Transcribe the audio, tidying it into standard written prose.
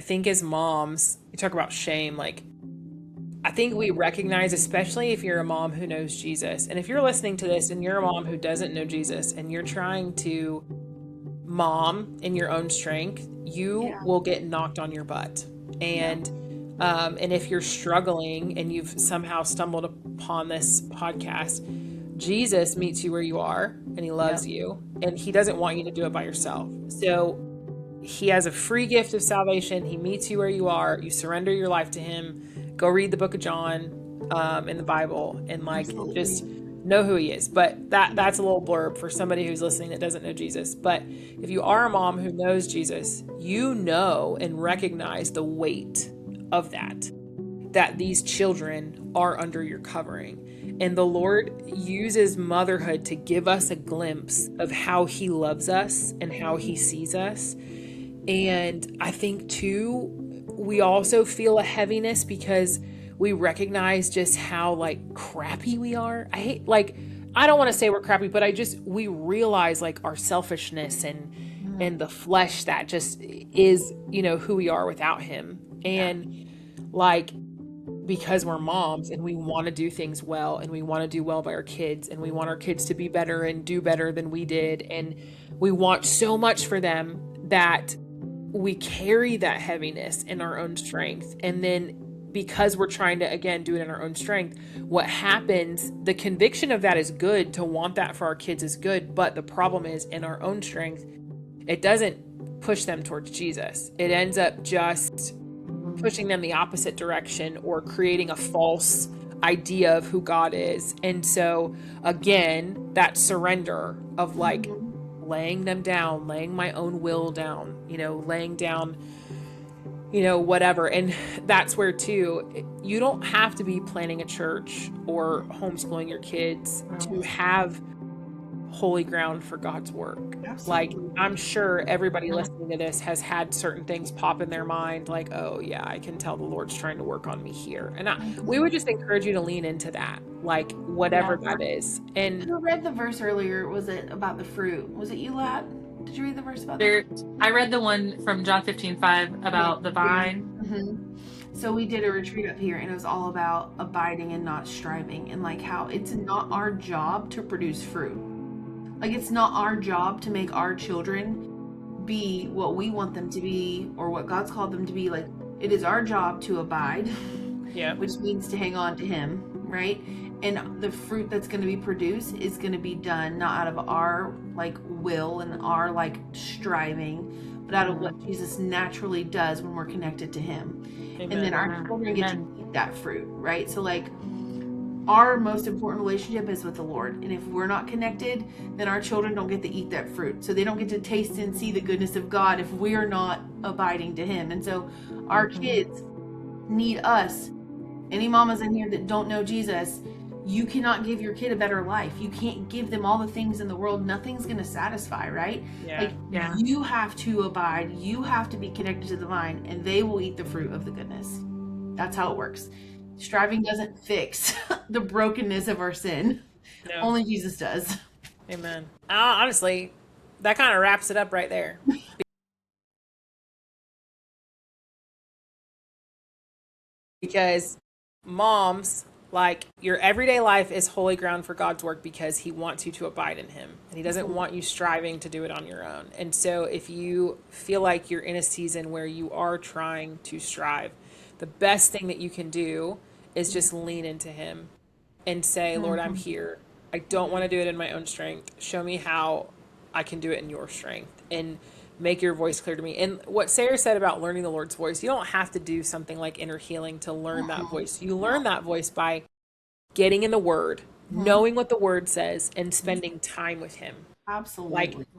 think as moms, you talk about shame, like I think we recognize, especially if you're a mom who knows Jesus, and if you're listening to this and you're a mom who doesn't know Jesus and you're trying to mom in your own strength, you Yeah. will get knocked on your butt. Yeah. And if you're struggling and you've somehow stumbled upon this podcast, Jesus meets you where you are and he loves Yep. you and he doesn't want you to do it by yourself. So he has a free gift of salvation. He meets you where you are. You surrender your life to him. Go read the book of John in the Bible and like just Absolutely. know who he is. But that's a little blurb for somebody who's listening that doesn't know Jesus. But if you are a mom who knows Jesus, you know and recognize the weight of that these children are under your covering. And the Lord uses motherhood to give us a glimpse of how he loves us and how he sees us. And I think too, we also feel a heaviness because we recognize just how like crappy we are. I hate like I don't want to say we're crappy, but we realize like our selfishness and the flesh that just is, who we are without him. Yeah. And like because we're moms and we want to do things well and we want to do well by our kids and we want our kids to be better and do better than we did and we want so much for them that we carry that heaviness in our own strength. And then because we're trying to again do it in our own strength, what happens, the conviction of that is good, to want that for our kids is good, but the problem is in our own strength it doesn't push them towards Jesus. It ends up just pushing them the opposite direction or creating a false idea of who God is. And so again, that surrender of like laying them down, laying my own will down, laying down, whatever. And that's where too, you don't have to be planning a church or homeschooling your kids to have holy ground for God's work. Like, Absolutely. I'm sure everybody listening to this has had certain things pop in their mind, like, oh, yeah, I can tell the Lord's trying to work on me here. And we would just encourage you to lean into that, like, whatever Yeah. that is. And Who read the verse earlier? Was it about the fruit? Was it you, Lat? Did you read the verse about the There, fruit? I read the one from John 15:5 about the Yeah. vine. So we did a retreat up here and it was all about abiding and not striving and like how it's not our job to produce fruit. Like it's not our job to make our children be what we want them to be or what God's called them to be. Like it is our job to abide, yeah, which means to hang on to him, right? And the fruit that's going to be produced is going to be done not out of our like will and our like striving, but out of what Jesus naturally does when we're connected to him. amen. And then our children get to eat that fruit, right? So like our most important relationship is with the Lord. And if we're not connected, then our children don't get to eat that fruit. So they don't get to taste and see the goodness of God if we are not abiding to him. And so our kids need us. Any mamas in here that don't know Jesus, you cannot give your kid a better life. You can't give them all the things in the world. Nothing's going to satisfy, right? Yeah. You have to abide. You have to be connected to the vine and they will eat the fruit of the goodness. That's how it works. Striving doesn't fix the brokenness of our sin. No. Only Jesus does. Amen. Honestly, that kind of wraps it up right there. Because moms, like, your everyday life is holy ground for God's work because he wants you to abide in him and he doesn't want you striving to do it on your own. And so if you feel like you're in a season where you are trying to strive, the best thing that you can do is just lean into him and say, Lord, I'm here. I don't want to do it in my own strength. Show me how I can do it in your strength and make your voice clear to me. And what Sarah said about learning the Lord's voice, you don't have to do something like inner healing to learn that voice. You learn that voice by getting in the word, knowing what the word says, and spending time with him. Absolutely. Like